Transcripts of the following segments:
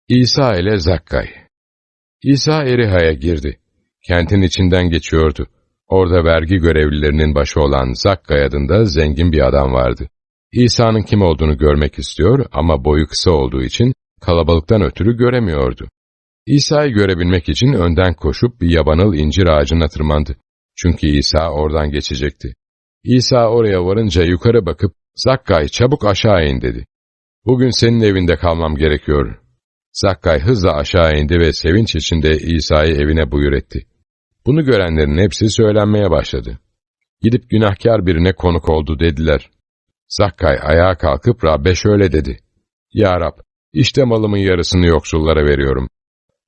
İsa ile Zakkay. İsa Eriha'ya girdi. Kentin içinden geçiyordu. Orada vergi görevlilerinin başı olan Zakkay adında zengin bir adam vardı. İsa'nın kim olduğunu görmek istiyor ama boyu kısa olduğu için kalabalıktan ötürü göremiyordu. İsa'yı görebilmek için önden koşup bir yabanıl incir ağacına tırmandı. Çünkü İsa oradan geçecekti. İsa oraya varınca yukarı bakıp, "Zakkay, çabuk aşağı in," dedi. "Bugün senin evinde kalmam gerekiyor." Zakkay hızla aşağı indi ve sevinç içinde İsa'yı evine buyur etti. Bunu görenlerin hepsi söylenmeye başladı. "Gidip günahkar birine konuk oldu," dediler. Zakkay ayağa kalkıp Rab'be şöyle dedi: "Ya Rab, işte malımın yarısını yoksullara veriyorum.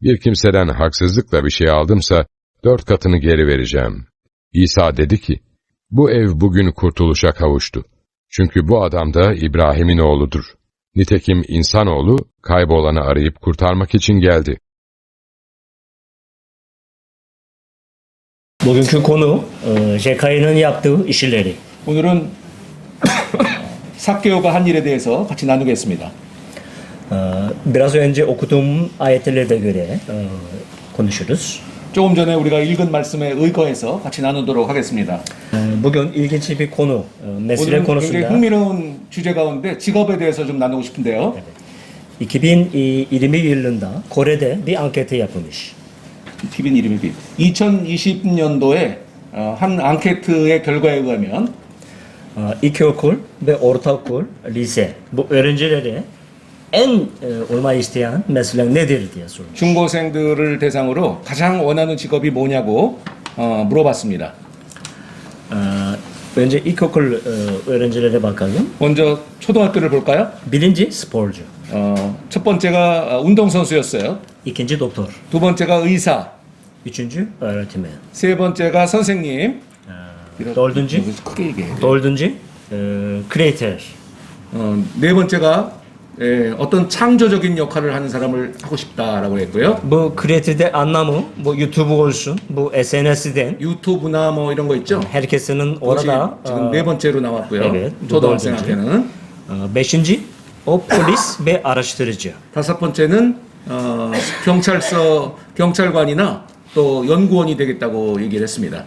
Bir kimseden haksızlıkla bir şey aldımsa 4 katını geri vereceğim." İsa dedi ki, "Bu ev bugün kurtuluşa kavuştu. Çünkü bu adam da İbrahim'in oğludur. Nitekim insanoğlu kaybolanı arayıp kurtarmak için geldi." Bugünkü konu 제카이는 yaptığı işleri. 오늘은 삭개오가 한 일에 대해서 같이 나누겠습니다. Biraz önce okuduğum ayetlere göre konuşuruz. 조금 전에 우리가 읽은 말씀에 의거해서 같이 나누도록 하겠습니다. Bugün ilginç bir konu, mesele 오늘은 굉장히 konusunda 흥미로운 주제 가운데 직업에 대해서 좀 나누고 싶은데요. 2020 yılında Kore'de bir anket yapılmış. TV는 이름이 2020년도에 한 앙케트의 결과에 의하면 İlkokul ve ortaokul, lise bu öğrencilere en olmayı isteyen meslek nedir diye sormuş. 중고생들을 대상으로 가장 원하는 직업이 뭐냐고 물어봤습니다. Önce ilkokul öğrencilere bakalım. 먼저 초등학교를 볼까요? Birinci sporcu, 첫 번째가 운동선수였어요. ikinci doktor, 두 번째가 의사, üçüncü öğretmen, 세 번째가 선생님. dördüncü 크게 얘기해. dördüncü creator, 네 번째가 어떤 창조적인 역할을 하는 사람을 하고 싶다라고 했고요. bu creator'de anlamı bu YouTube olsun, bu SNS'den 유튜브나 뭐 이런 거 있죠. herkesin 그것이 orada 지금 네 번째로 나왔고요. 네, 초등학생한테는 beşinci o polis ve araştırıcı. 다섯 번째는 경찰관이나 또 연구원이 되겠다고 얘기를 했습니다.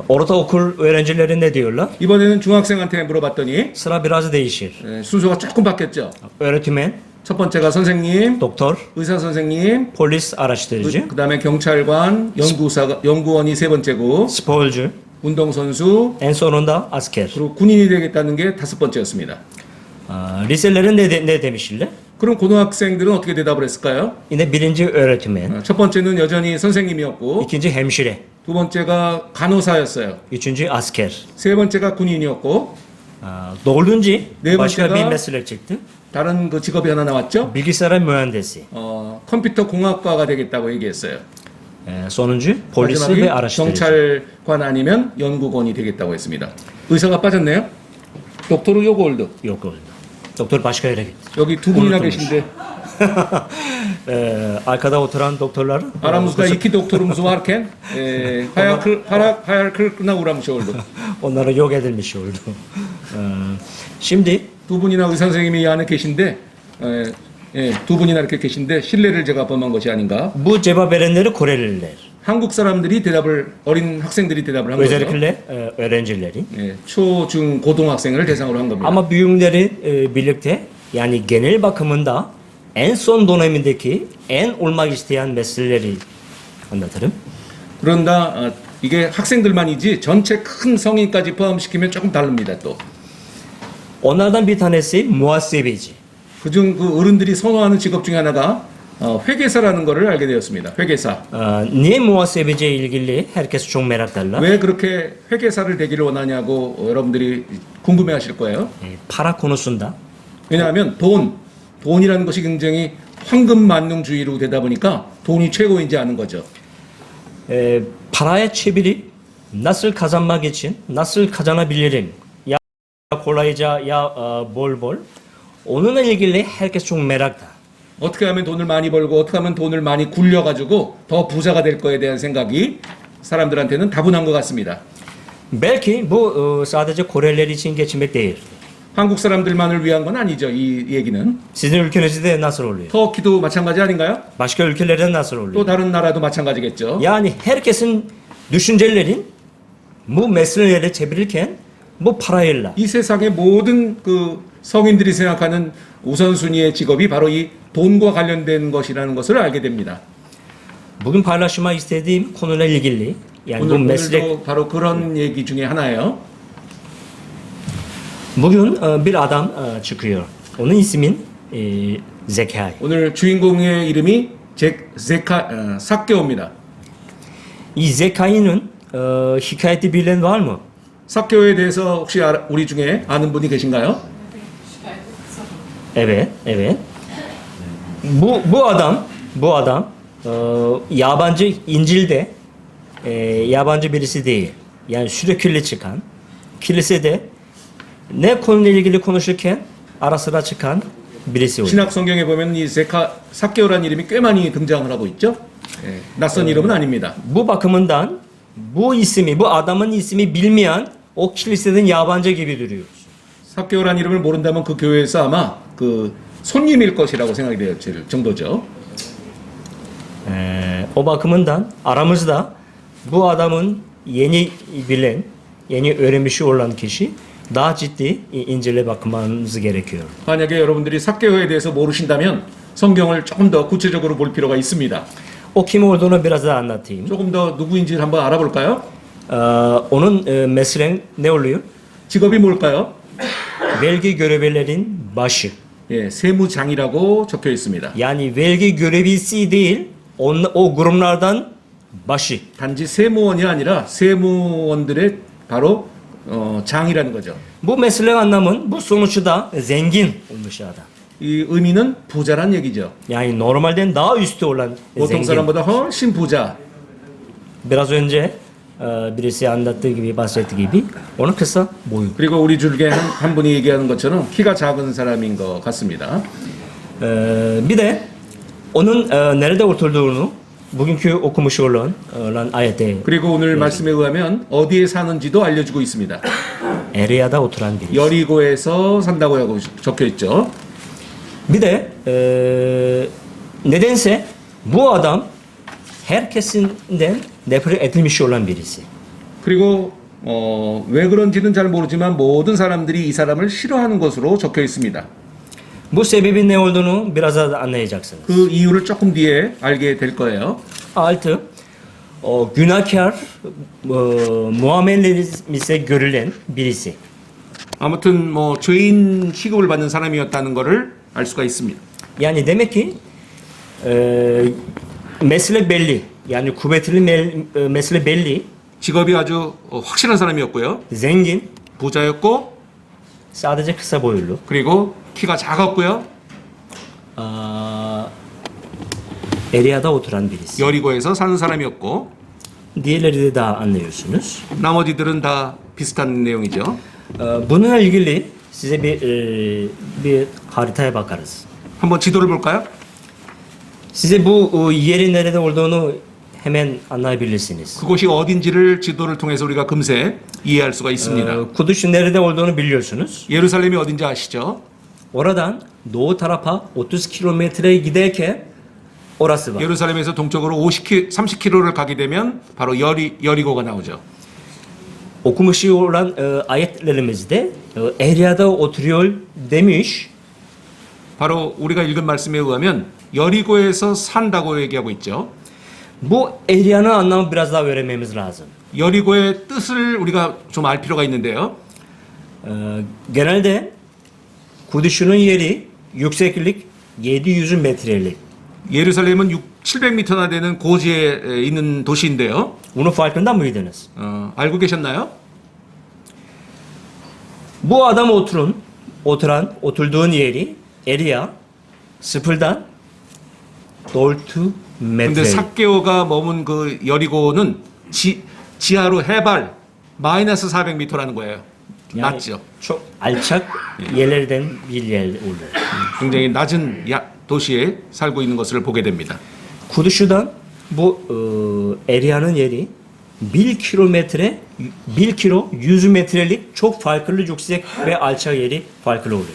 Ortaokul öğrencileri ne diyorlar? 이번에는 중학생한테 물어봤더니 Sıra biraz değişir. 순서가 조금 바뀌었죠. Öğretmen, 첫 번째가 선생님, doktor, 의사 선생님, polis araştırıcı, 그다음에 경찰관, 연구원이 세 번째고, sporcu, 운동선수, en sonunda asker. 그리고 군인이 되겠다는 게 다섯 번째였습니다. Liselerin ne demişler? 그럼 고등학생들은 어떻게 대답을 했을까요? Yine birinci öğretmen, 첫 번째는 여전히 선생님이었고, ikinci hemşire, 두 번째가 간호사였어요. üçüncü asker. 세 번째가 군인이었고, Dördüncü 네 başka 번째가 bir meslek çıktı. 다른 그 직업이 하나 나왔죠? Bilgisayar mühendisi. 컴퓨터 공학과가 되겠다고 얘기했어요. Sonuncu polis 마지막이 ve araştırıcı. 경찰관 아니면 연구원이 되겠다고 했습니다. 의사가 빠졌네요. doktoru yok oldu. Yok oldu. Doktor başka yere gitti. 여기 두 분이나 Unutulmuş. 계신데 Arkada oturan doktorlar aramızda iki doktorumuz varken hayal kırıklığına uğramış oldu. onlara yok edilmiş oldu. Şimdi 두 분이나 의사 선생님이 이 안에 계신데 두 분이나 이렇게 계신데 신뢰를 제가 범한 것이 아닌가. bu cevap verenleri Koreliler. 한국 사람들이 어린 학생들이 대답을 한 거죠. Özellikle öğrencileri. 초, 중, 고등학생을 대상으로 한 겁니다. Ama büyükleri birlikte yani genel bakımında en son dönemindeki en olmak isteyen meslekleri anlatırım. 그런다 이게 학생들만이지 전체 큰 성인까지 포함시키면 조금 다릅니다. 또 Onlardan bir tanesi muhasebeci. 그중 그 어른들이 선호하는 직업 중에 하나가 회계사라는 것을 알게 되었습니다. 회계사. Niye muhasebeciye ilgili herkes çok meraklarlar? 왜 그렇게 회계사를 되기를 원하냐고 여러분들이 궁금해하실 거예요. Para konusunda 왜냐하면 돈이라는 것이 굉장히 황금만능주의로 되다 보니까 돈이 최고인지 아는 거죠. paraya çevirip nasıl kazanmak için nasıl kazanabilirim? Ya kolayca ya bol bol. Onunla ilgili herkes çok merakta. 어떻게 하면 돈을 많이 벌고 어떻게 하면 돈을 많이 굴려가지고 더 부자가 될 거에 대한 생각이 사람들한테는 다분한 것 같습니다. Belki bu sadece Koreliler için geçmek değil. 한국 사람들만을 위한 건 아니죠. 이 얘기는. Sizin ülkenizi de nasıl oluyor? 터키도 마찬가지 아닌가요? Başka ülkelerde nasıl 또 oluyor? 다른 나라도 마찬가지겠죠. Yani herkesin düşüncelerin bu meseleleri çevirirken bu parayla. 이 se상의 mo든 그 성인들이 생각하는 우선순위의 직업이 바로 이 돈과 관련된 것이라는 것을 알게 됩니다. Bugün paylaşmak istediğim konuyla ilgili yani bu meslek 오늘도 바로 그런 얘기 중에 하나예요. bugün bir adam çıkıyor. Onun ismin Zekai. 오늘 주인공의 이름이 삭개오입니다. 이 Zekai'nin hikayeti bilen var mı? 삭개오에 대해서 혹시 우리 중에 아는 분이 계신가요? Evet, evet. Bu adam yabancı İncil'de yabancı birisi değil. Yani sürekli çıkan kilisede ne konuyla ilgili konuşurken ara sıra çıkan birisi oluyor. 신약 성경에 보면 이 삭개오라는 이름이 꽤 많이 등장을 하고 있죠. 예, 낯선 이름은 아닙니다. Bu bakımından bu adamın ismi bilmeyen o kiliseden yabancı gibi duruyor. 삭개오라는 이름을 모른다면 그 교회에서 아마 그 손님일 것이라고 생각이 될 정도죠. O bakımından aramızda bu adamın yeni bilen, yeni öğrenmiş olan kişi daha ciddi incele bakmanız gerekiyor. 만약에 여러분들이 삭개오에 대해서 모르신다면 성경을 조금 더 구체적으로 볼 필요가 있습니다. O kim olduğunu biraz daha anlatayım. 조금 더 누구인지를 한번 알아볼까요? Onun mesleği ne oluyor? 직업이 뭘까요? Vergi görevlilerin başı. 예, 세무장이라고 적혀 있습니다. Yani vergi görevlisi değil, o gruplardan başı. 단지 세무원이 아니라 세무원들의 바로 장이라는 거죠. Bu mesleğin anlamın bu sonuçta zengin olmuş adam. 이 의미는 부자란 얘기죠. Yani normalden daha üstü olan 보통 zengin. 사람보다 훨씬 부자. Biraz önce birisi anlattığı gibi bahsettiği gibi onun kısa boyu. 그리고 우리 중에 한 분이 얘기하는 것처럼 키가 작은 사람인 것 같습니다. Bir de onun nerede oturduğunu bugünkü okumuş olan ayette 그리고 오늘 말씀에 의하면 어디에 사는지도 알려주고 있습니다. Eria'da oturan biri. 여리고에서 산다고 하고 적혀 있죠. Bir de nedense bu adam herkesinden nefret edilmiş olan birisi. 그리고 왜 그런지는 잘 모르지만 모든 사람들이 이 사람을 싫어하는 것으로 적혀 있습니다. Bu sebebin ne olduğunu biraz daha anlayacaksınız. 그 이유를 조금 뒤에 알게 될 거예요. Altı, günahkar muamelesi görülen birisi. 아무튼 뭐 죄인 취급을 받는 사람이었다는 것을 알 수가 있습니다. Yani demek ki mesele belli. Yani kuvvetli mesele belli. 직업이 아주 확실한 사람이었고요. Zengin, 부자였고 sadece kısa boylu. 그리고 키가 작았고요. Eria'da oturan birisi. 여리고에서 사는 사람이었고 Diğerleri de daha anlıyorsunuz. 나머지들은 다 비슷한 내용이죠. Bununla ilgili size bir haritaya bakarız. 한번 지도를 볼까요? Size bu yerin nerede olduğunu hemen anlayabilirsiniz. 그곳이 어딘지를 지도를 통해서 우리가 금세 이해할 수가 있습니다. Kudüs'ün nerede olduğunu biliyorsunuz. 예루살렘이 어딘지 아시죠? Oradan doğu tarafa 30 kilometre giderken orası var. 예루살렘에서 동쪽으로 30km를 가게 되면 바로 여리고가 나오죠. Okumuş olan ayetlerimizde Eria'da oturuyor demiş. 바로 우리가 읽은 말씀에 의하면 여리고에서 산다고 얘기하고 있죠. Bu Eria'nın anlamı biraz daha öğrenmemiz lazım. 여리고의 뜻을 우리가 좀 알 필요가 있는데요. Genelde Kudüs'ün yeri yükseklik 700 metrelik. 예루살렘은 700m나 되는 고지에 있는 도시인데요. Bunun farkında mıydınız? 알고 계셨나요? Bu adam oturduğun yeri Eria sıfırdan 4 근데 metre. 삭개오가 머문 그 여리고는 지하로 해발 마이너스 400m라는 거예요. Yani 낮죠. çok alçak yerlerden bir yer oluyor. 굉장히 낮은 도시에 살고 있는 것을 보게 됩니다. Kudüs'den bu Eria'nın yeri 1 kilometre, 1 kilo 100 metrelik çok farklı yüksek ve alçak yeri farklı oluyor.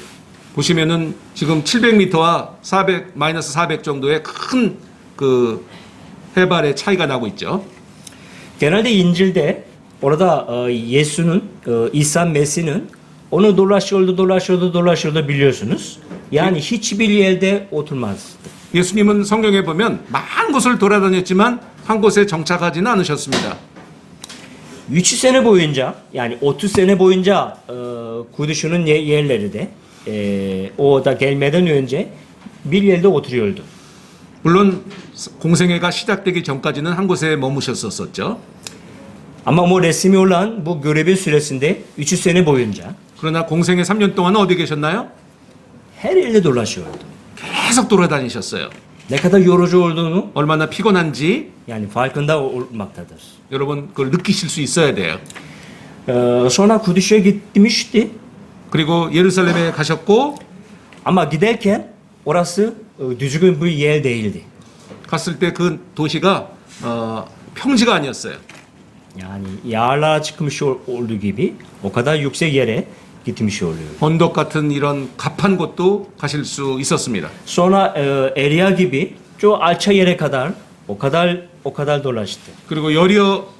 보시면은 지금 700m와 400 마이너스 400 정도의 큰 그 해발의 차이가 나고 있죠. Genelde İncil'de orada Yesu'nun, İsa Mesih'in onu dolaşıyordu biliyorsunuz. Yani hiçbir yerde oturmazdı. 예수님은 성경에 보면 많은 곳을 돌아다녔지만 한 곳에 정착하지는 않으셨습니다. 3 sene boyunca yani 30 sene boyunca Kudüs'ün yerleri de o da gelmeden önce bir yerde oturuyordu. 물론 공생애가 시작되기 전까지는 한 곳에 머무셨었죠. Ama o resmi olan bu görevi süresinde 3 sene boyunca 그러나 공생애 3년 동안은 어디 계셨나요? her yerde dolaşıyordu. 계속 돌아다니셨어요. Ne kadar yorucu olduğunu 얼마나 피곤한지 yani farkında olmaktadır. 여러분 그걸 느끼실 수 있어야 돼요. Sonra Kudüs'e gitmişti 그리고 예루살렘에 가셨고 ama giderken orası düzgün bir yer değildi. 갔을 때 그 도시가 평지가 아니었어요. Yani yağlara çıkmış olduğu gibi o kadar yüksek yere gitmiş oluyor. 언덕 같은 이런 갑한 곳도 가실 수 있었습니다. Sonra Eria gibi çok alçak yere kadar o kadar dolaştı. 그리고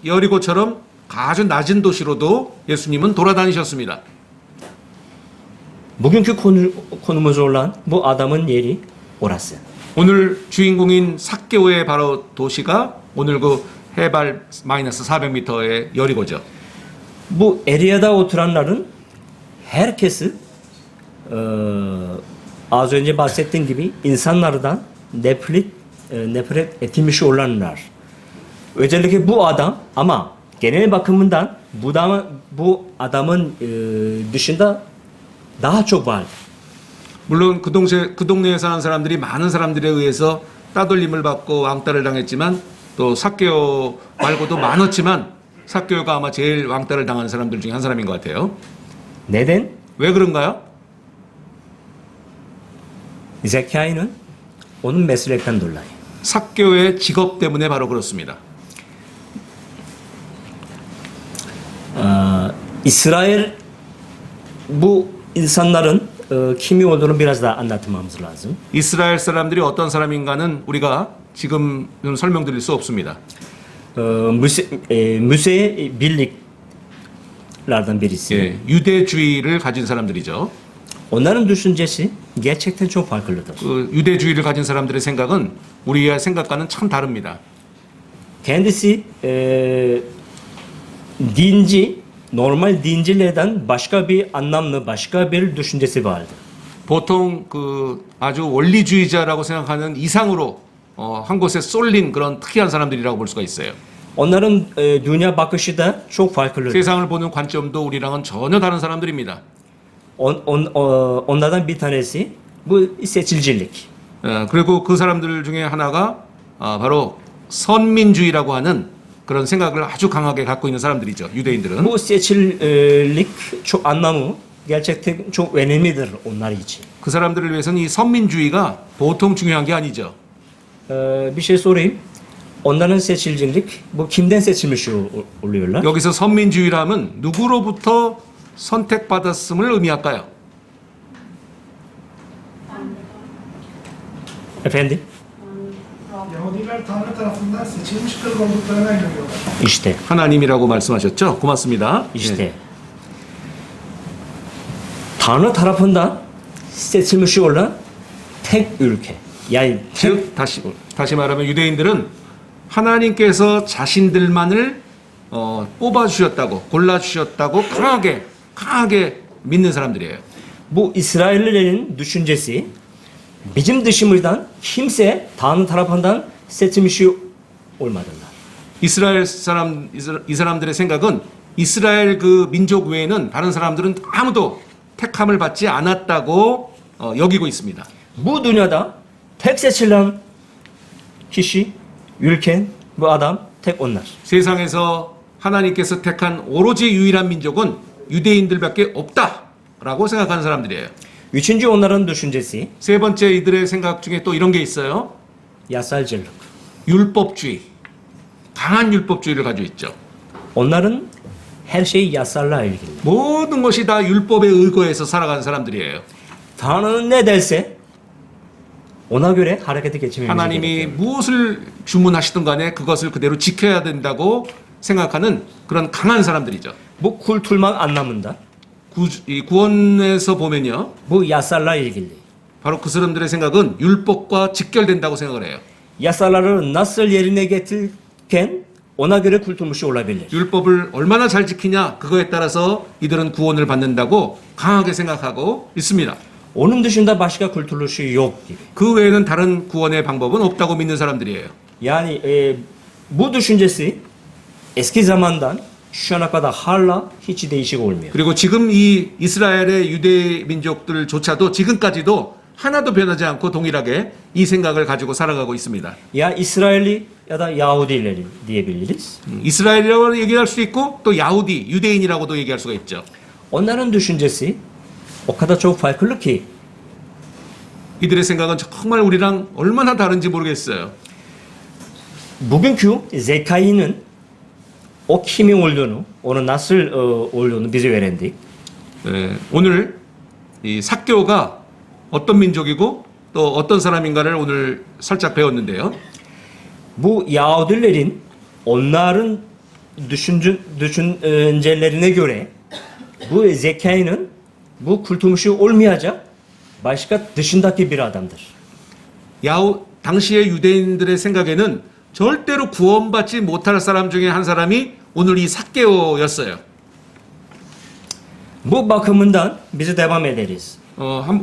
여리고처럼 아주 낮은 도시로도 예수님은 돌아다니셨습니다. Bugünkü konumuz olan bu adamın yeri orası. 오늘 주인공인 삭개오의 바로 도시가 오늘 그 해발 마이너스 400m의 여리고죠. Bu Eria'da oturanların herkesi az önce bahsettiğim gibi insanlardan nefret etmiş olanlar. Özellikle bu adam ama genel bakımından bu adamın dışında daha çok vardı. 물론 그 동네에 사는 사람들이 많은 사람들에 의해서 따돌림을 받고 왕따를 당했지만 또 삭개오 말고도 많았지만 삭개오가 아마 제일 왕따를 당한 사람들 중에 한 사람인 것 같아요. Neden? 왜 그런가요? Zekai'nin onun meslekten dolayı. 삭개오의 직업 때문에 바로 그렇습니다. İsrail bu insanların kimi olduğunu biraz daha anlatmamız lazım. 이스라엘 사람들이 어떤 사람인가는 우리가 지금은 설명드릴 수 없습니다. Müze birliklerden birisi. 예, 유대주의를 가진 사람들이죠. Onların düşüncesi gerçekten çok farklıdır. 그 유대주의를 가진 사람들의 생각은 우리의 생각과는 참 다릅니다. Kendisi dinci, normal dincilerden başka bir anlamlı, başka bir düşüncesi vardı. 보통 그 아주 원리주의자라고 생각하는 이상으로 한 곳에 쏠린 그런 특이한 사람들이라고 볼 수가 있어요. Onların dünya bakışı da çok farklı. 세상을 보는 관점도 우리랑은 전혀 다른 사람들입니다. Onlardan bir tanesi bu seçilcilik. 그리고 그 사람들 중에 하나가 바로 선민주의라고 하는 그런 생각을 아주 강하게 갖고 있는 사람들이죠. 유대인들은. Bu seçillik çok anlamı gerçekten çok önemlidir onlar için. 그 사람들을 위해서는 이 선민주의가 보통 중요한 게 아니죠. Bir şey sorayım. Onların seçilcilik bu kimden seçilmiş oluyorlar? 여기서 선민주의라면 누구로부터 선택받았음을 의미할까요? Efendim? Yahudiler Tanrı tarafından seçilmiş kıl olduklarına inanıyorlar. İşte. 하나님이라고 말씀하셨죠? 고맙습니다. İşte. 예. Tanrı tarafından seçilmiş olan tek ülke. Yani 즉 다시 말하면 유대인들은 하나님께서 자신들만을 뽑아 주셨다고 골라 주셨다고 강하게 믿는 사람들이에요. bu İsraillerin düşüncesi bizim dışımızdan kimse Tanrı tarafından seçilmiş olmadılar. 이 사람들의 생각은 이스라엘 그 민족 외에는 다른 사람들은 아무도 택함을 받지 않았다고 여기고 있습니다. Bu dünyada tek seçilen kişi, ülke, bu adam tek onlar. 세상에서 하나님께서 택한 오로지 유일한 민족은 유대인들밖에 없다라고 생각하는 사람들이에요. Üçüncü onların düşüncesi 세 번째 이들의 생각 중에 또 이런 게 있어요. yasalcılık. 율법주의. 강한 율법주의를 가지고 있죠. onların her şey yasallarla ilgili. 모든 것이 다 율법에 의거해서 살아가는 사람들이에요. Tanrı ne derse ona göre harekete geçmemiz 하나님이 gerekiyor. 무엇을 주문하시든 간에 그것을 그대로 지켜야 된다고 생각하는 그런 강한 사람들이죠. Bu kültürman anlamında 이 구원에서 보면요. bu yasallarla ilgili. 바로 그 사람들의 생각은 율법과 직결된다고 생각을 해요. Yasaları nasıl yerine getirirken ona göre kurtulmuş olabilir. 율법을 얼마나 잘 지키냐 그거에 따라서 이들은 구원을 받는다고 강하게 생각하고 있습니다. Onun dışında başka kurtuluşu yok gibi. 그 외에는 다른 구원의 방법은 없다고 믿는 사람들이에요. Yani bu düşüncesi eski zamandan şu ana kadar hala hiç değişik olmuyor. 그리고 지금 이 이스라엘의 유대 민족들조차도 지금까지도 하나도 변하지 않고 동일하게 이 생각을 가지고 살아가고 있습니다. Ya İsrailli ya da Yahudileri diyebiliriz. 이스라엘이라고 얘기할 수 있고 또 야후디, 유대인이라고도 얘기할 수가 있죠. Onların düşüncesi o kadar çok farklı ki 이들의 생각은 정말 우리랑 얼마나 다른지 모르겠어요. bugünkü zekayının o kimin olduğunu, onu nasıl olduğunu bize öğrendik. 오늘 이 삭개오가 어떤 민족이고 또 어떤 사람인가를 오늘 살짝 배웠는데요. Bu Yahudilerin onların düşüncelerine göre bu zekayının bu kurtulmuşu olmayacak başka dışındaki bir adamdır. 당시의 유대인들의 생각에는 절대로 구원받지 못할 사람 중에 한 사람이 오늘 이 삭개오였어요. Bu bakımından bize devam ederiz.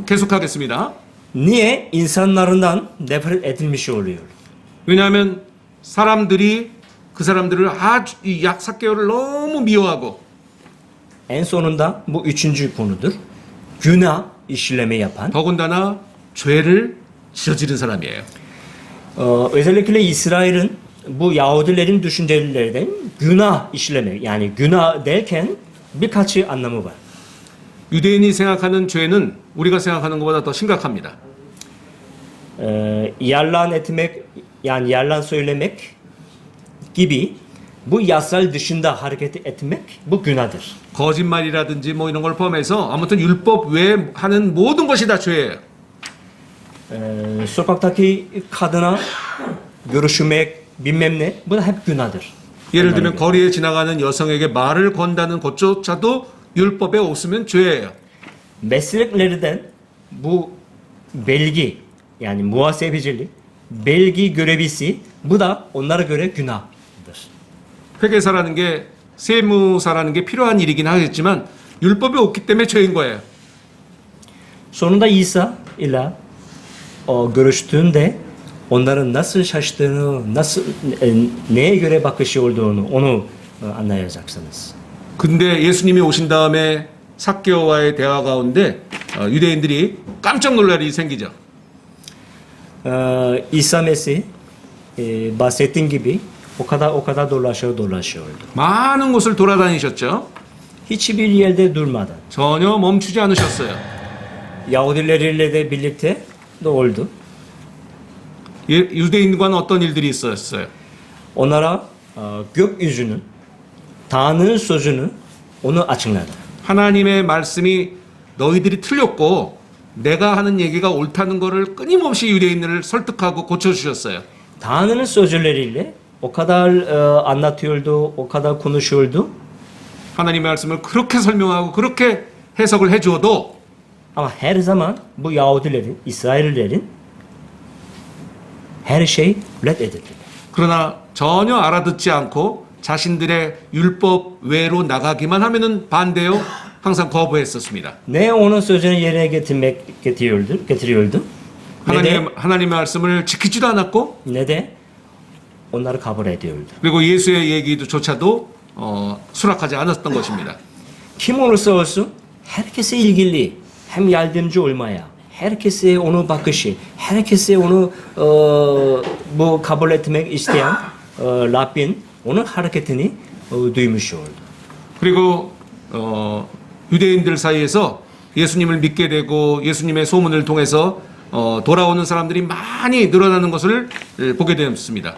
계속하겠습니다. Niye insanlarından nefret edilmiş oluyor? 왜냐하면 사람들이 그 사람들을 아주 이 삭개오를 너무 미워하고 En sonunda bu üçüncü konudur. Günah işleme yapan. 더군다나 죄를 저지른 사람이에요. Özellikle İsrail'in bu Yahudilerin düşüncelerinden günah işleme yani günah derken birkaç anlamı var. 유대인이 생각하는 죄는 우리가 생각하는 것보다 더 심각합니다. Yalan etmek yani yalan söylemek gibi bu yasal dışında hareket etmek bu günahdır. 거짓말이라든지 뭐 이런 걸 포함해서 아무튼 율법 외에 하는 모든 것이 다 죄예요. Sokaktaki kadına görüşmek bilmem ne bu da hep günahdır. 예를 들면 거리에 지나가는 여성에게 말을 건다는 것조차도 율법에 없으면 죄예요. Mesleklerden bu belgi yani muhasebecilik belgi görevlisi bu da onlara göre günahdır. 회계사라는 게 세무사라는 게 필요한 일이긴 하겠지만 율법이 없기 때문에 죄인 거예요. Sonunda İsa ile görüştüğünde onların nasıl şaştığını, nasıl neye göre bakışı olduğunu onu anlayacaksınız. 근데 예수님이 오신 다음에 삭개오와의 대화 가운데 유대인들이 깜짝 놀랄 일이 생기죠. İsa Mesih bahsettiğim gibi o kadar dolaşıyordu. 많은 곳을 돌아다니셨죠. Hiçbir yerde durmadan. 전혀 멈추지 않으셨어요. Yahudilerle de birlikte de oldu. 유대인과는 어떤 일들이 있었어요? Onlara gökyüzünün, Tanrı'nın sözünü onu açıkladı. 하나님의 말씀이 너희들이 틀렸고 내가 하는 얘기가 옳다는 거를 끊임없이 유대인들을 설득하고 고쳐주셨어요. Tanrı'nın sözleriyle o kadar anlatıyordu, o kadar konuşuyordu. 하나님의 말씀을 그렇게 설명하고 그렇게 해석을 해주어도 Ama her zaman bu Yahudilerin, İsraillerin her şey reddedildi. 그러나 전혀 알아듣지 않고 자신들의 율법 외로 나가기만 하면은 반대요. 항상 거부했었습니다. Ne onun sözünü yerine getiriyordu. 하나님의 말씀을 지키지도 않았고 Ne de onları kabul ediyordu. 그리고 예수의 얘기조차도 수락하지 않았던 것입니다. Kim olursa olsun herkese ilgili hem yardımcı olmaya, herkese onu bakışı, herkese onu bu kabul etmek isteyen Rabbin onun hareketini duymuş oldu. 그리고 유대인들 사이에서 예수님을 믿게 되고 예수님의 소문을 통해서 돌아오는 사람들이 많이 늘어나는 것을 보게 되었습니다.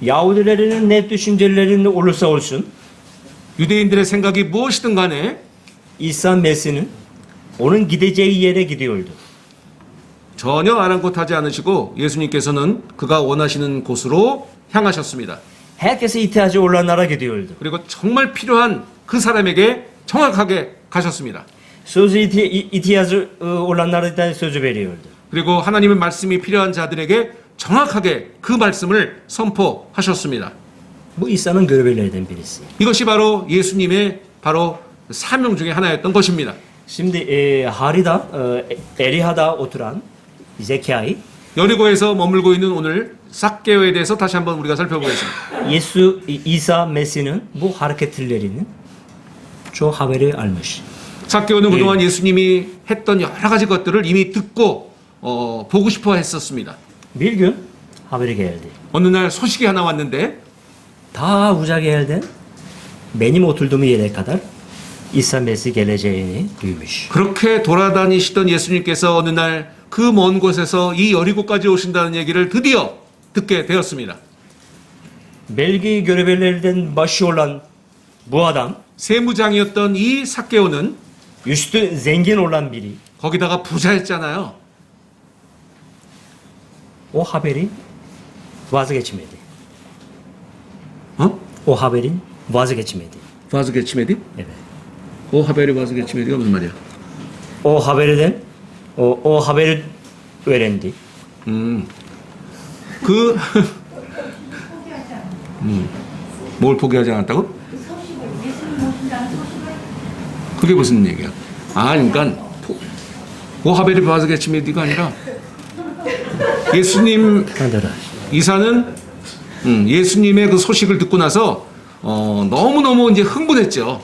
Yahudilerin ne düşüncelerinde olursa olsun 유대인들의 생각이 무엇이든 간에 İsa Mesih'in onun gideceği yere gidiyordu. 전혀 아랑곳하지 않으시고 예수님께서는 그가 원하시는 곳으로 향하셨습니다. Herkese ihtiyacı olanlara gidiyordu. 그리고 정말 필요한 그 사람에게 정확하게 가셨습니다. Sözü ihtiyacı olanlara da sözü veriyordu. 그리고 하나님의 말씀이 필요한 자들에게 정확하게 그 말씀을 선포하셨습니다. Bu İsa'nın görevlerinden birisi. 이것이 바로 예수님의 바로 사명 중에 하나였던 것입니다. Şimdi Harida, Eriha'da oturan Zekai, 여리고에서 머물고 있는 오늘 삭개오에 대해서 다시 한번 우리가 살펴보겠습니다. İsa Mesih'in bu hareketlerinin çoğu haberi almış. 삭개오는 그동안 예수님이 했던 여러 가지 것들을 이미 듣고 보고 싶어 했었습니다. Bir gün haberi geldi. 어느 날 소식이 하나 왔는데 Ta uzak yerden benim oturduğum yere kadar İsa Mesih geleceğini duymuş. 그렇게 돌아다니시던 예수님께서 어느 날 그 먼 곳에서 이 여리고까지 오신다는 얘기를 드디어 듣게 되었습니다. Belki görevlilerden başı olan bu adam 세무장이었던 이 삭개오는 üstü zengin olan biri. 거기다가 부자였잖아요. O haberi vazgeçmedi. 어? O haberin vazgeçmedi. 바즈게치메디? Evet. 오 하베리 바즈게치메디가 무슨 말이야? O haberden o haberi öğrendi. 그 뭘 포기하지 않았다고? 그게 무슨 얘기야? 아, 그러니까 오 하베리 바즈게치메디가 아니라 예수님 Kandıra. 이사는 예수님의 그 소식을 듣고 나서 너무너무 이제 흥분했죠.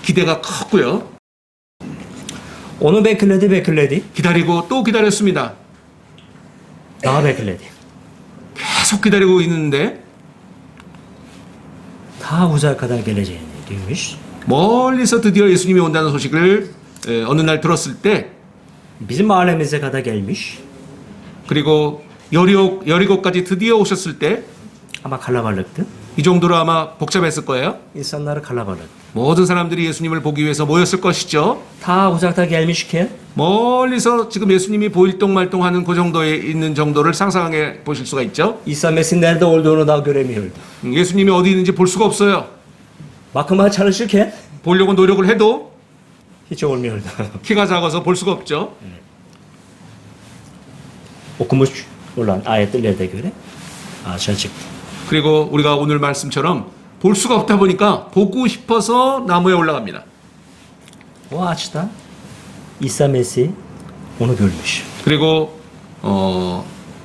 기대가 컸고요. Onu bekledi. 기다리고 또 기다렸습니다. Daha bekledi. 계속 기다리고 있는데 Daha uzak kadar geleceğini duymuş. 멀리서 드디어 예수님이 온다는 소식을 어느 날 들었을 때 Bizim mahallemize kadar gelmiş. 그리고 여리고까지 드디어 오셨을 때 이 Ama kalabalıktı. 정도로 아마 복잡했을 거예요. İnsanlar kalabalık. 모든 사람들이 예수님을 보기 위해서 모였을 것이죠. Ta uzakta gelmişken 멀리서 지금 예수님이 보일동말동하는 그 정도에 있는 정도를 상상해 보실 수가 있죠. İsa Mesih nerede olduğunu da göremiyordu. 예수님이 어디 있는지 볼 수가 없어요. Bakmaya çalışırken 보려고 노력을 해도 hiç olmuyordu. 키가 작아서 볼 수가 없죠. Okumuş olan ayetlerde göre aşağı çıktı. 그리고 우리가 오늘 말씀처럼 볼 수가 없다 보니까 보고 싶어서 나무에 올라갑니다. O açıdan İsa Mesih onu görmüş. 그리고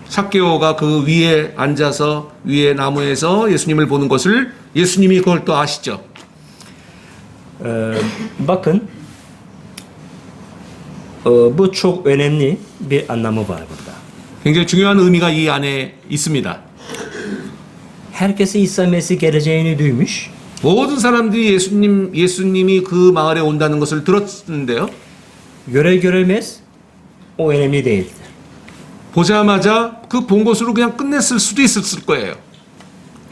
삭개오가 그 위에 앉아서 위에 나무에서 예수님을 보는 것을 예수님이 그걸 또 아시죠. Bakın bu çok önemli bir anlamı var burada. 굉장히 중요한 의미가 이 안에 있습니다. Herkese İsa Mesih geleceğini duymuş. 모든 사람들이 예수님이 그 마을에 온다는 것을 들었는데요. Görer görmez o önemli değildi. 보자마자 그 본 것으로 그냥 끝냈을 수도 있었을 거예요.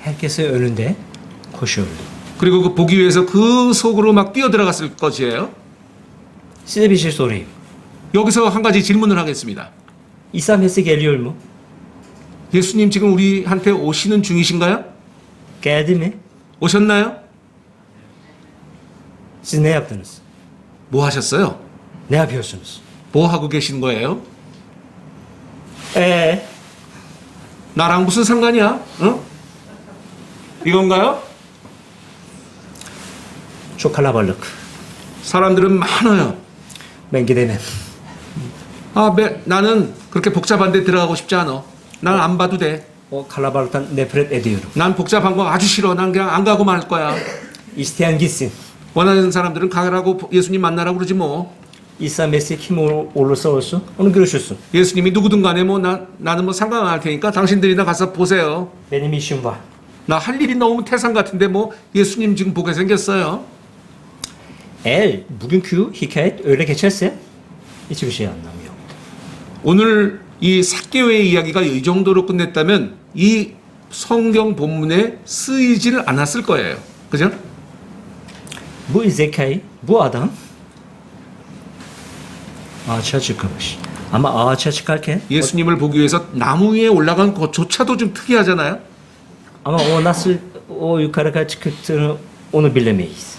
Herkese önünde koşuyordu. 그리고 그 보기 위해서 그 속으로 막 뛰어들어갔을 것이에요. Size bir şey sorayım. 여기서 한 가지 질문을 하겠습니다. İsa Mesih geliyor mu? 예수님 지금 우리한테 오시는 중이신가요? Geldi mi? 오셨나요? Siz ne yaptınız? 뭐 하셨어요? Ne yapıyorsunuz? 뭐 하고 계신 거예요? Ee, 나랑 무슨 상관이야? 응? 이건가요? çok kalabalık. 사람들은 많아요. Ben gidemem. 나는 그렇게 복잡한 데 들어가고 싶지 않아. 난 안 봐도 돼. O kalabalıktan nefret ediyorum. 난 복잡한 거 아주 싫어. 난 그냥 안 가고 말 거야. İsteyen gitsin. 원하는 사람들은 가라고 예수님 만나라고 그러지 뭐. İsa Mesih kim olursa olsun onu görüşürsün. 예수님이 누구든 간에 뭐 나는 뭐 상관 안 할 테니까 당신들이나 가서 보세요. Benim işim var. 나 할 일이 너무 태산 같은데 뭐 예수님 지금 보게 생겼어요. Eğer bugünkü hikaye öyle geçerse hiçbir şey anlamıyor. 오늘 이 삭개오의 이야기가 이 정도로 끝냈다면 이 성경 본문에 쓰이지를 않았을 거예요. 그죠? bu zekayı, bu adam ağaça çıkmış. Ama ağaça çıkarken 예수님을 보기 위해서 나무 위에 올라간 것조차도 좀 특이하잖아요. ama o nasıl o yukarıya çıktığını onu bilemeyiz.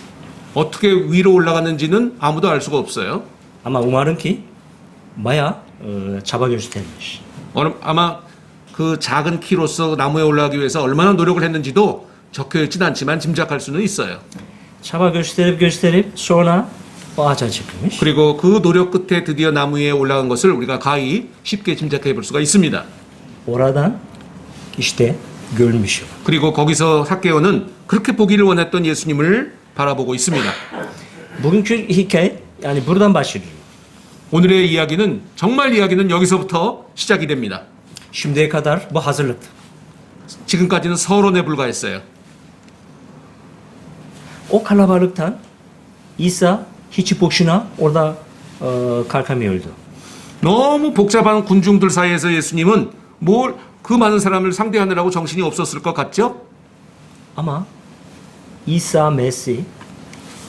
어떻게 위로 올라갔는지는 아무도 알 수가 없어요. Ama umarım ki bayağı çaba göstermiş. 아마 그 작은 키로서 나무에 올라가기 위해서 얼마나 노력을 했는지도 적혀 있진 않지만 짐작할 수는 있어요. Çaba gösterip sonra o ağaca çıkmış. 그리고 그 노력 끝에 드디어 나무 위에 올라간 것을 우리가 가히 쉽게 짐작해 볼 수가 있습니다. Oradan işte görmüş. 그리고 거기서 삭개오는 그렇게 보기를 원했던 예수님을 바라보고 있습니다. Bugünkü hikaye yani buradan başlıyor. 오늘의 이야기는 정말 이야기는 여기서부터 시작이 됩니다. Şimdiye kadar bu hazırlıktı. 지금까지는 서론에 불과했어요. O kalabalıktan İsa hiç boşuna orada kalkamıyordu. 너무 복잡한 군중들 사이에서 예수님은 뭘 그 많은 사람을 상대하느라고 정신이 없었을 것 같죠? Ama İsa Mesih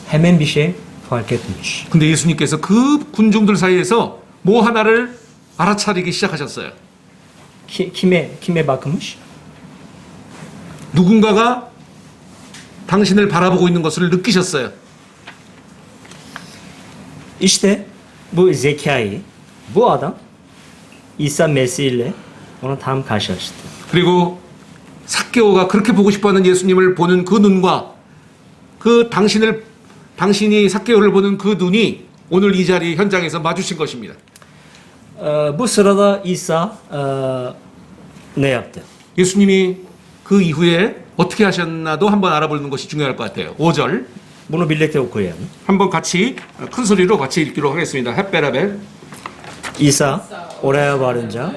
hemen bir şey fark etmiş. 근데 예수님께서 그 군중들 사이에서 뭐 하나를 알아차리기 시작하셨어요. Kime bakmış? 누군가가 당신을 바라보고 있는 것을 느끼셨어요. İşte bu zekayı, bu adam İsa Mesih ile onu tam karşılaştı. 그리고 삭개오가 그렇게 보고 싶어하는 예수님을 보는 그 눈과 그 당신이 삭개오를 보는 그 눈이 오늘 이 자리 현장에서 마주친 것입니다. Bu sırada İsa ne yaptı? 예수님이 그 이후에 어떻게 하셨나도 한번 알아보는 것이 중요할 것 같아요. 5절 Bunu birlikte okuyalım. 한번 같이 큰 소리로 같이 읽기로 하겠습니다. 햇베라벨 İsa oraya varınca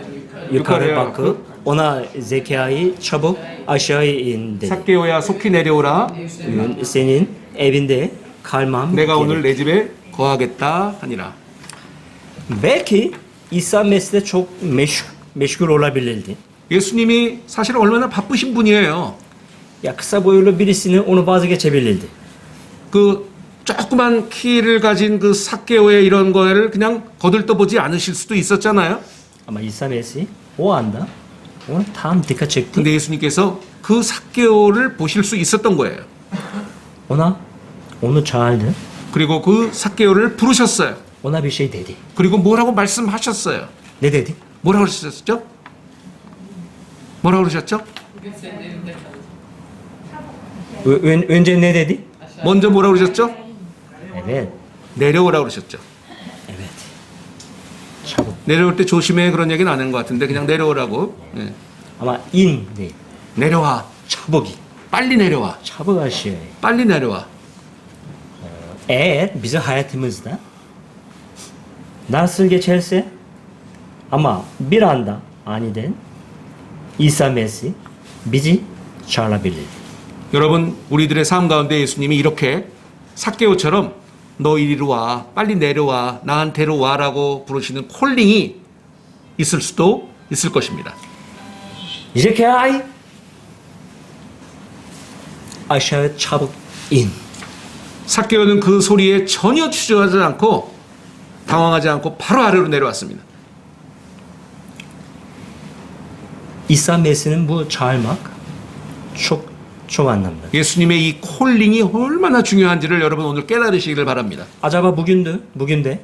yukarı Yukarıya bakıp ona zekayı çabuk aşağı in dedi. 삭개오야 속히 내려오라. Senin evinde kalmam 내가 gerek. 오늘 내 집에 거하겠다 하니라. Belki İsa Mesih'te çok meşgul olabilirdi. 예수님이 사실 얼마나 바쁘신 분이에요. Ya kısa boylu birisini onu vazgeçebilirdi. 그 조그만 키를 가진 그 삭개오의 이런 거를 그냥 거들떠보지 않으실 수도 있었잖아요. Ama İsa Mesih o anda onu tam dikkat çekti. 근데 예수님께서 그 삭개오를 보실 수 있었던 거예요. Onu çağırdı. 그리고 그 삭개오를 부르셨어요. Ona bir şey dedi. 그리고 뭐라고 말씀하셨어요. Ne dedi? 뭐라고 그러셨죠? 뭐라고 그러셨죠? Önce ne dedi? 먼저 뭐라고 그러셨죠? Evet. 내려오라고 그러셨죠. Evet. çabuk. 내려올 때 조심해 그런 얘기는 안 한 것 같은데 그냥 내려오라고. 예. Ama in değil. 내려와. çabuk in. 빨리 내려와. çabuk aşağıya. 빨리 내려와. Eğer bizim hayatımızda nasıl geçerse ama bir anda aniden İsa Mesih bizi çağırabilir. 여러분 우리들의 삶 가운데 예수님이 이렇게 삭개오처럼 너 이리로 와 빨리 내려와 나한테로 와라고 부르시는 콜링이 있을 수도 있을 것입니다. Zekayı aşağı çabuk in. 삭개오는 그 소리에 전혀 주저하지 않고 당황하지 않고 바로 아래로 내려왔습니다. İsa Mesih'in bu çağırmak çok anlamlı. 예수님의 이 콜링이 얼마나 중요한지를 여러분 오늘 깨달으시기를 바랍니다. Acaba bugün de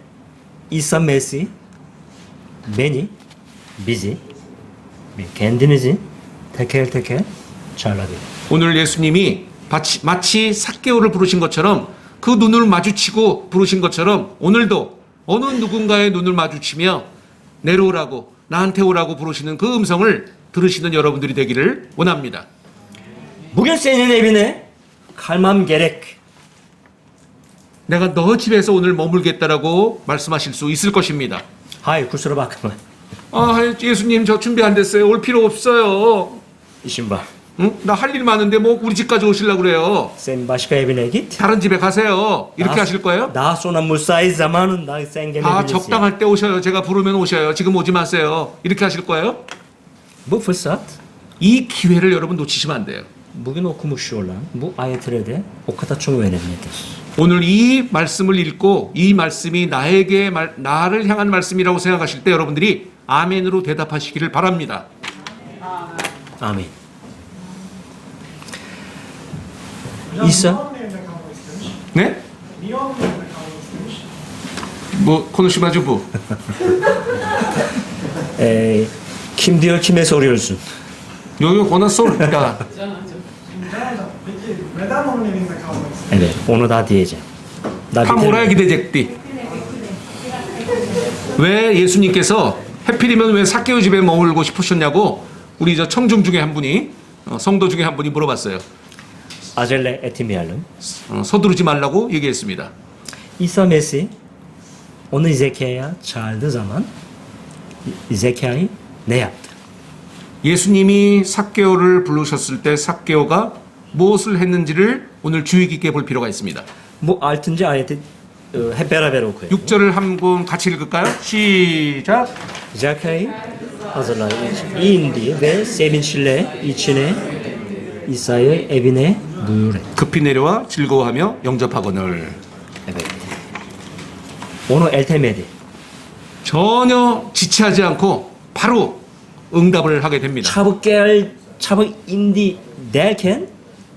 İsa Mesih bizi kendinizi teker teker çağırabilir. 오늘 예수님이 마치 삭개오를 부르신 것처럼 그 눈을 마주치고 부르신 것처럼 오늘도 어느 누군가의 눈을 마주치며 내려오라고 나한테 오라고 부르시는 그 음성을 들으시는 여러분들이 되기를 원합니다. Bugün senin evine kalmam gerek. 내가 너 집에서 오늘 머물겠다라고 말씀하실 수 있을 것입니다. Hayır kusura bakma. 아, 예수님 저 준비 안 됐어요. 올 필요 없어요. İşim var. 응? 나 할 일 많은데 뭐 우리 집까지 오시려고 그래요. Sen başka evine git. 다른 집에 가세요. 이렇게 daha, 하실 거예요? Daha sonra müsait zamanında sen 다 gelebilirsin. 적당할 때 오셔요. 제가 부르면 오셔요. 지금 오지 마세요. 이렇게 하실 거예요? Bu fırsat 이 기회를 여러분 놓치시면 안 돼요. bugün okumuş olan bu ayetlerde o kadar çok önemlidir. 오늘 이 말씀을 읽고 이 말씀이 나를 향한 말씀이라고 생각하실 때 여러분들이 아멘으로 대답하시기를 바랍니다. 아멘. İsa Nerede kalmak istemiş? 네? Lyon nerede kalmak istemiş? 뭐 konuşmacı bu. Kim diyor kime soruyorsun? 요요 ona sor. Ya. Can hocam peki neden onun evinde kalmak istemiş? Evet, onu da diyeceğim. 나 탐 오라야 기대적디. 왜 예수님께서 해필이면 왜 삭개오 집에 머물고 싶으셨냐고 우리 저 청중 중에 한 분이 성도 중에 한 분이 물어봤어요. Acele etmeyelim. 서두르지 말라고 얘기했습니다. İsa Mesih onu Zekaya çağırdığı zaman Zekaya'yı ne yaptı? 예수님이 삭개오를 부르셨을 때 삭개오가 무엇을 했는지를 오늘 주의 깊게 볼 필요가 있습니다. Bu 6. ayeti hep beraber okuyalım. 6절을 한번 같이 읽을까요? 시작. Zekaya'yı hazırlayın. İndi ve sevinçle içine İsa'yı evine buyur etti. 급히 내려와 즐거워하며 영접하거늘. Evet. Onu eltemedi. 전혀 지체하지 않고 바로 응답을 하게 됩니다. Çabuk indi derken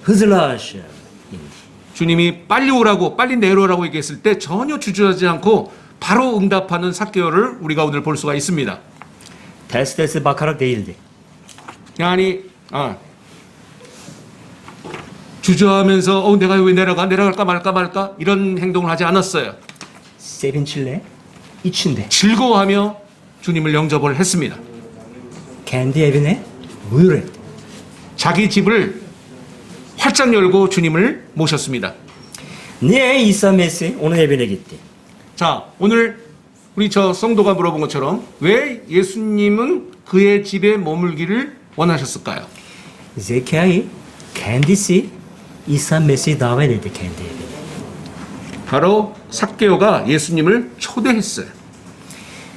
hızlı aşağı indi. 주님이 빨리 오라고 빨리 내려오라고 얘기했을 때 전혀 주저하지 않고 바로 응답하는 삭개오를 우리가 오늘 볼 수가 있습니다. Ters bakarak değildi. Yani 주저하면서 내가 왜 내려갈까 말까 이런 행동을 하지 않았어요. Sevinçle içinde. 즐거워하며 주님을 영접을 했습니다. Kendi evine buyur etti. 자기 집을 활짝 열고 주님을 모셨습니다. Niye İsa Mesih onun evine gitti? 자, 오늘 우리 저 성도가 물어본 것처럼 왜 예수님은 그의 집에 머물기를 원하셨을까요? Zekayı kendisi İsa Mesih davet etti kendi evine. 바로 삭개오가 예수님을 초대했어요.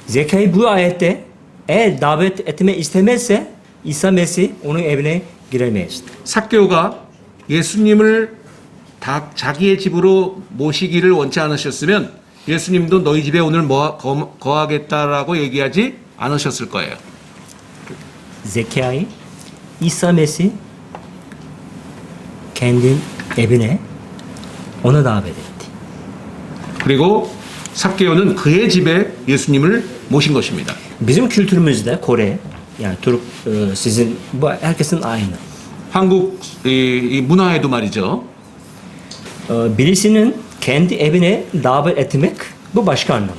Zekayı bu ayette eğer davet etme istemezse İsa Mesih onun evine giremezdi. 삭개오가 예수님을 자기의 집으로 모시기를 원치 않으셨으면 예수님도 너희 집에 오늘 거하겠다라고 얘기하지 않으셨을 거예요. Zekayı İsa Mesih kendi evine onu davet etti. 그리고 삭개오는 그의 집에 예수님을 모신 것입니다. Bizim kültürümüzde Kore yani Türk sizin bu herkesin aynı. 한국 이 문화에도 말이죠. Birisinin kendi evine davet etmek bu başka anlamda.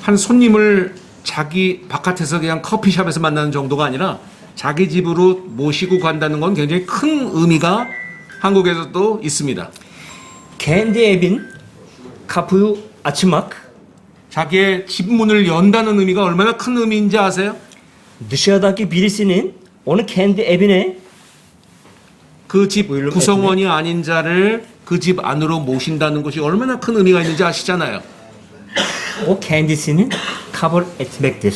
한 손님을 자기 바깥에서 그냥 커피숍에서 만나는 정도가 아니라 자기 집으로 모시고 간다는 건 굉장히 큰 의미가 한국에서도 있습니다. Kendi evin kapıyı açmak 자기의 집 문을 연다는 의미가 얼마나 큰 의미인지 아세요? dışarıdaki birisinin onu kendi evine 그 집 구성원이 아닌 자를 그 집 안으로 모신다는 것이 얼마나 큰 의미가 있는지 아시잖아요. o kendisinin kabul etmektir.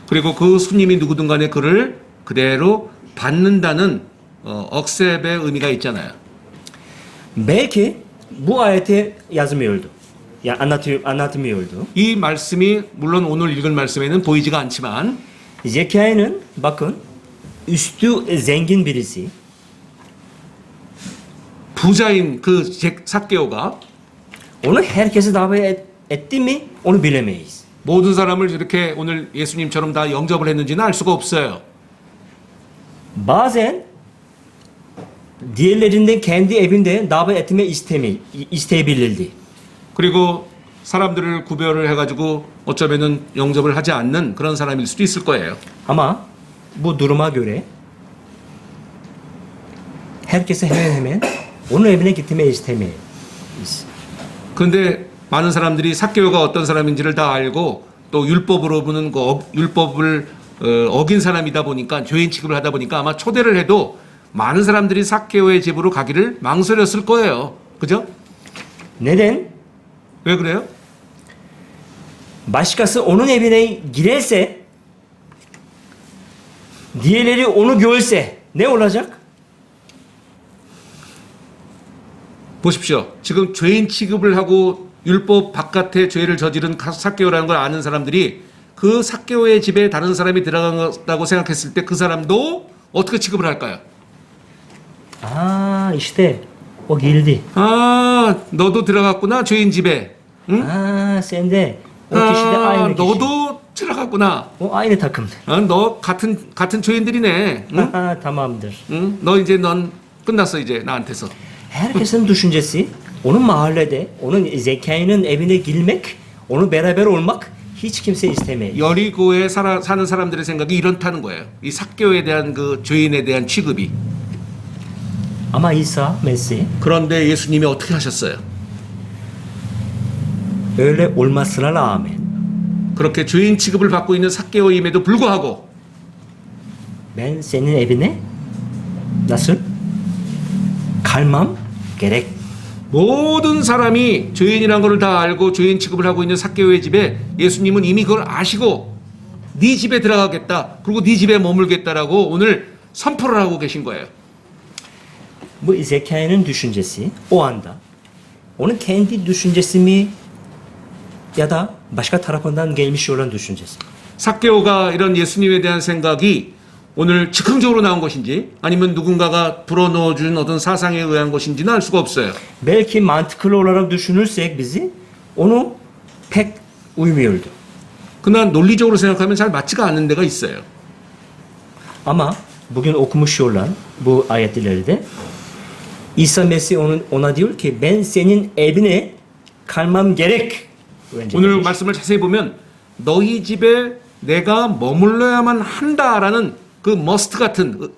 그리고 그 손님이 누구든 간에 그를 그대로 받는다는 억셉의 의미가 있잖아요. Belki bu ayete yazmıyordu. Ya anlatmıyordu. 이 말씀이 물론 오늘 읽은 말씀에는 보이지가 않지만 Zekaya'nın bakın üstü zengin birisi. 부자인 그 삭개오가 Onu herkese davet etti mi onu bilemeyiz. 모든 사람을 이렇게 오늘 예수님처럼 다 영접을 했는지는 알 수가 없어요. Bazen diğerlerinden kendi evinde davet etme isteyebilirdi. 그리고 사람들을 구별을 해가지고 어쩌면은 영접을 하지 않는 그런 사람일 수도 있을 거예요. Ama bu duruma göre herkese hemen onun evine gitmeyi istemeyiz. 그런데 많은 사람들이 삭개오가 어떤 사람인지를 다 알고 또 율법으로 보는 그 율법을 어긴 사람이다 보니까 죄인 취급을 하다 보니까 아마 초대를 해도 많은 사람들이 삭개오의 집으로 가기를 망설였을 거예요. 그죠? Neden? 왜 그래요? Başkası onun evine girerse diğerleri onu görse ne olacak? 보십시오. 지금 죄인 취급을 하고 율법 바깥에 죄를 저지른 삭개오라는 걸 아는 사람들이 그 삭개오의 집에 다른 사람이 들어간다고 생각했을 때 그 사람도 어떻게 취급을 할까요? 아, işte o girdi. 아, 너도 들어갔구나 죄인 집에. 응? 아, sen de o kişi de aynı kişi. 너도 들어갔구나. O aynı takımdır. 너 같은 죄인들이네. 응? Ha, tamamdır. 응? 넌 끝났어 이제 나한테서. Herkesin düşüncesi onun mahallede, onun Zekai'nin evine girmek, onu beraber olmak hiç kimse istemiyor. 여리고에 사는 사람들의 생각이 이렇다는 거예요. 이 삭개오에 대한 그 죄인에 대한 취급이. Ama İsa Mesih 그런데 예수님이 어떻게 하셨어요? öyle olmasına rağmen 그렇게 죄인 취급을 받고 있는 삭개오임에도 불구하고 ben senin evine nasıl kalmam gerek. 모든 사람이 죄인이란 것을 다 알고 죄인 취급을 하고 있는 삭개오의 집에 예수님은 이미 그걸 아시고 네 집에 들어가겠다. 그리고 네 집에 머물겠다라고 오늘 선포를 하고 계신 거예요. Bu Zekai'nin düşüncesi o anda onun kendi düşüncesi mi ya da başka tarafından gelmiş olan düşüncesi. 삭개오가 이런 예수님에 대한 생각이 오늘 즉흥적으로 나온 것인지 아니면 누군가가 불어넣어준 어떤 사상에 의한 것인지는 알 수가 없어요. Belki mantıklı olarak düşünürsek bizi onu pek uymuyordu. 그러나 논리적으로 생각하면 잘 맞지가 않는 데가 있어요. Ama bugün okumuş olan bu ayetlerde İsa Mesih ona diyor ki ben senin evine kalmam gerek. Önce 오늘 demiş. 말씀을 자세히 보면 너희 집에 내가 머물러야만 한다라는 그 must 같은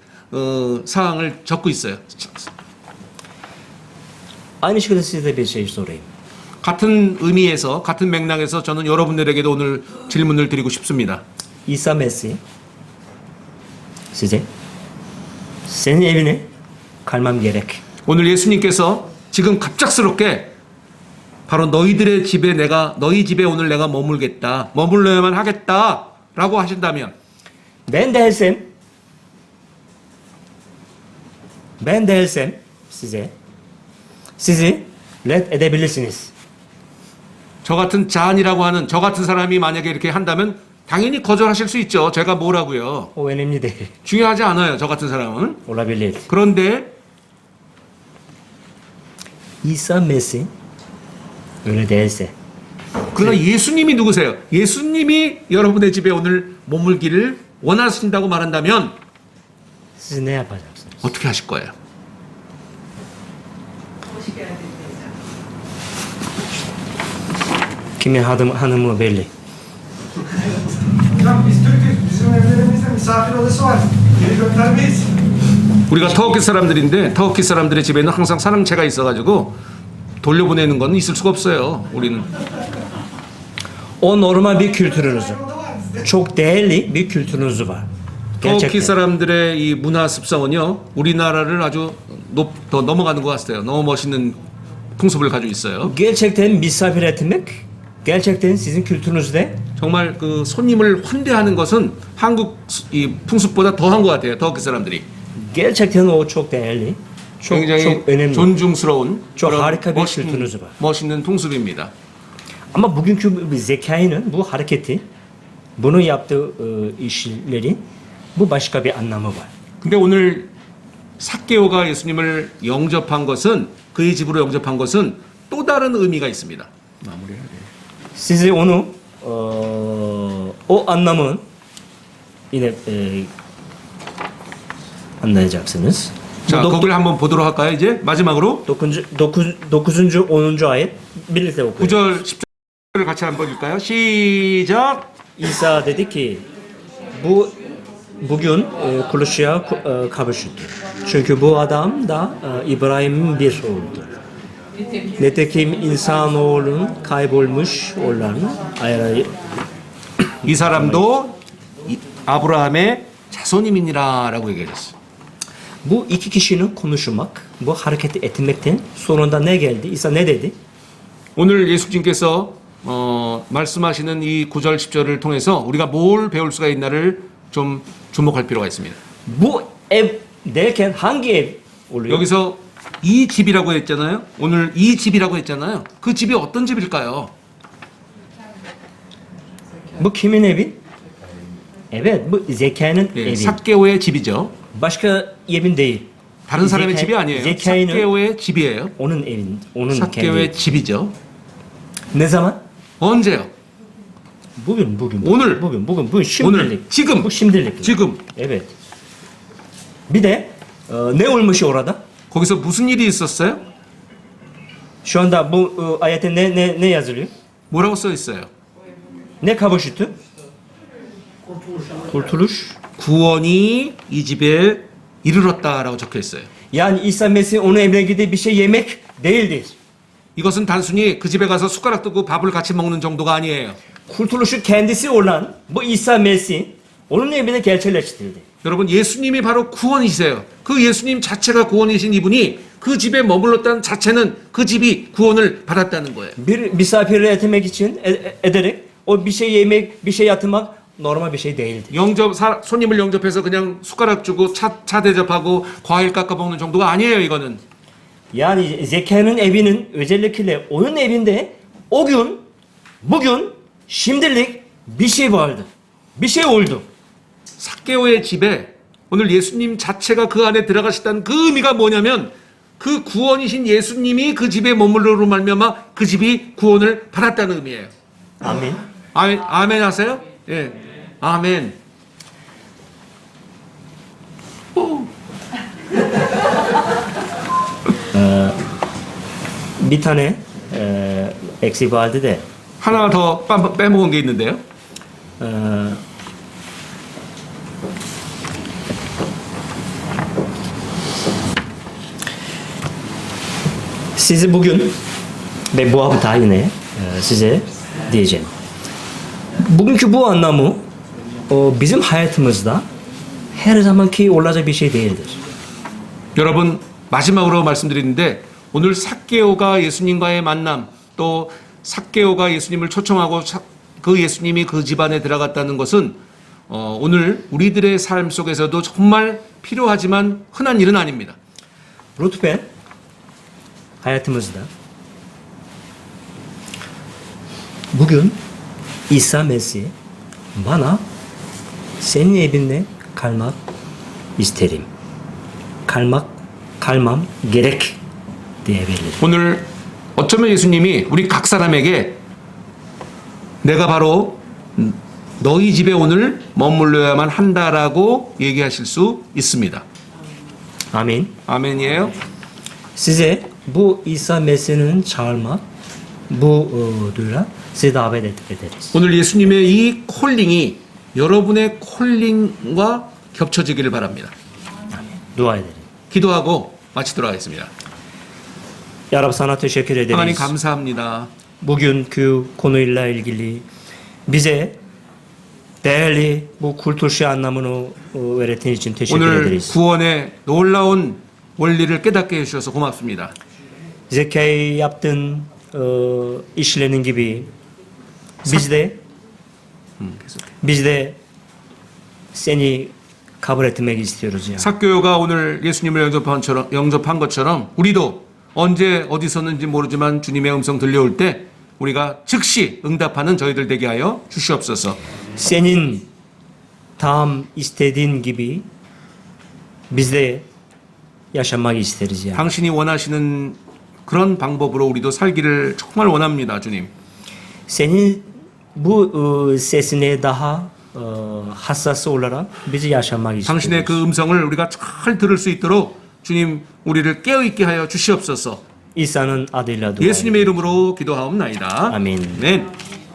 사항을 적고 있어요. Aynı şekilde size bir şey sorayım. 같은 의미에서 같은 맥락에서 저는 여러분들에게도 오늘 질문을 드리고 싶습니다. İsa Mesih size senin evine kalmam gerek. 오늘 예수님께서 지금 갑작스럽게 바로 너희들의 집에 너희 집에 오늘 내가 머물겠다. 머물러야만 하겠다라고 하신다면 Ben de elsem sizi red edebilirsiniz. 저 같은 잔이라고 하는 저 같은 사람이 만약에 이렇게 한다면 당연히 거절하실 수 있죠. 제가 뭐라고요. O önemli değil. 중요하지 않아요. 저 같은 사람은. Olabilir. 그런데 İsa Mesih öyle değilse 그러나 예수님이 누구세요? 예수님이 여러분의 집에 오늘 머물기를 원하신다고 말한다면 siz ne yapacaksınız? 어떻게 하실 거예요? Kimin hanımı belli. Hocam biz Türk'üz. Bizim evlerimizde misafir odası var. Geri göndermeyiz. 우리가 터키 사람들인데 터키 사람들의 집에는 항상 사랑채가 있어가지고 돌려보내는 건 있을 수가 없어요. 우리는 O normal bir kültürünüzü. Çok değerli bir kültürünüz var. 터키 Gerçekten. 사람들의 이 문화 습성은요, 우리나라를 아주 더 넘어가는 것 같아요. 너무 멋있는 풍습을 가지고 있어요. Gerçekten misafir etmek gerçekten sizin kültürünüzde 정말 그 손님을 환대하는 것은 한국 이 풍습보다 더한 것 같아요. 터키 사람들이 gerçekten o çok değerli. Çok 굉장히 çok önemli. 존중스러운 çok 그런 harika bir kültürünüz var. 멋있는 풍습입니다. Ama bugünkü Zekai'nin bu hareketi, bunu yaptığı işleri bu başka bir anlamı var. 근데 오늘 삭개오가 예수님을 영접한 것은 그의 집으로 영접한 것은 또 다른 의미가 있습니다. 마무리해야 돼. Sizi onu o anlamın yine anlayacaksınız. 자, 거기를 한번 보도록 할까요? 이제 마지막으로 9. 10. ayet birlikte okuyalım. 9절 10절을 같이 한번 읽을까요? 시작. İsa dedi ki bugün kuluçluğa kavuştu. Çünkü bu adam da İbrahim'in bir oğludur. Nitekim insanoğlunun kaybolmuş olan 이 사람도 아브라함의 자손임이니라라고 얘기했어요. bu iki kişinin konuşmak, bu hareketi etmekten sonunda ne geldi? İsa ne dedi? 오늘 예수님께서 말씀하시는 이 9절 10절을 통해서 우리가 뭘 배울 수가 있나를 좀 주목할 필요가 있습니다. Bu ev derken hangi ev oluyor? 여기서 이 집이라고 했잖아요. 오늘 이 집이라고 했잖아요. 그 집이 어떤 집일까요? Bu kimin evi? Evet, bu Zekai'nin 예, evi. 삭개오의 집이죠. Başka evin değil. 다른 사람의 Zekai- 집이 아니에요. Zekai'nin 삭개오의 집이에요. onun evin, onun 삭개오의 kendi. 집이죠. Ne zaman? 언제요? Bugün. 오늘. Bugün şimdilik. 지금. Bu şimdilik. 지금. Evet. Bir de ne olmuş orada? 거기서 무슨 일이 있었어요? Şu anda bu ayette ne yazılıyor? 뭐라고 써 있어요? Ne kavuştu? Kurtuluş. 구원이 이 집에 이르렀다라고 적혀 있어요. Yani İsa Mesih onun evine gidip bir şey yemek değildir. 이것은 단순히 그 집에 가서 숟가락 두고 밥을 같이 먹는 정도가 아니에요. Kurtuluşu kendisi olan bu İsa Mesih onun evine gerçekleştirdi. 여러분, 예수님이 바로 구원이세요. 그 예수님 자체가 구원이신 이분이 그 집에 머물렀다는 자체는 그 집이 구원을 받았다는 거예요. Bir misafirle etmek için ederek o bir şey yemek, bir şey yatırmak normal bir şey değildir. 손님을 영접해서 그냥 숟가락 주고 차 대접하고 과일 깎아 먹는 정도가 아니에요, 이거는. Yani Zekai'nin evinin özellikle onun evinde o gün, bugün, şimdilik bir şey vardı. Bir şey oldu. 삭개오의 집에 오늘 예수님 자체가 그 안에 들어가셨다는 그 의미가 뭐냐면 그 구원이신 예수님이 그 집에 머물러로 말미암아 그 집이 구원을 받았다는 의미예요. Amin. 아멘 하세요? 예. 아멘. Bir tane eksik vardı da 하나 더 빼먹은 게 있는데요. sizi bugün ve bu hafta yine size diyeceğim. Bugünkü bu anlamı bizim hayatımızda her zamanki olacak bir şey değildir. 여러분, 마지막으로 말씀드리는데 오늘 삭개오가 예수님과의 만남, 또 삭개오가 예수님을 초청하고 그 예수님이 그 집안에 들어갔다는 것은 오늘 우리들의 삶 속에서도 정말 필요하지만 흔한 일은 아닙니다. Lütfen hayatımızda bugün İsa Mesih bana senin evinde kalmak isterim. kalmam gerek diyebilir. 오늘 어쩌면 예수님이 우리 각 사람에게 내가 바로 너희 집에 오늘 머물러야만 한다라고 얘기하실 수 있습니다. Amin. 아멘이에요. Size bu İsa Mesih'in çağırmak bu duyla sizi davet ederiz. 오늘 예수님의 이 콜링이 여러분의 콜링과 겹쳐지기를 바랍니다. Dua edelim. 기도하고 마치도록 하겠습니다. Ya Rab sana teşekkür 하나님 ederiz. 감사합니다. Bugünkü konuyla ilgili bize değerli bu kurtuluş anlamını öğrettiğin için teşekkür 오늘 ederiz. 구원의 놀라운 원리를 깨닫게 해주셔서 고맙습니다. Zekai yaptığın işlerinin gibi biz de seni kabul etmek istiyoruz ya. 삭개오가 오늘 예수님을 영접한 것처럼 우리도 언제 어디서는지 모르지만 주님의 음성 들려올 때 우리가 즉시 응답하는 저희들 되게 하여 주시옵소서. Senin tam istediğin gibi biz de yaşamak isteriz ya. 당신이 원하시는 그런 방법으로 우리도 살기를 정말 원합니다, 주님. Senin bu sesine daha hassas olarak bizi yaşamak 당신의 istiyoruz. 그 음성을 우리가 잘 들을 수 있도록 주님 우리를 깨어있게 하여 주시옵소서. İsa'nın adıyla dua 예수님의 이름으로 기도하옵나이다. 아멘. 아멘.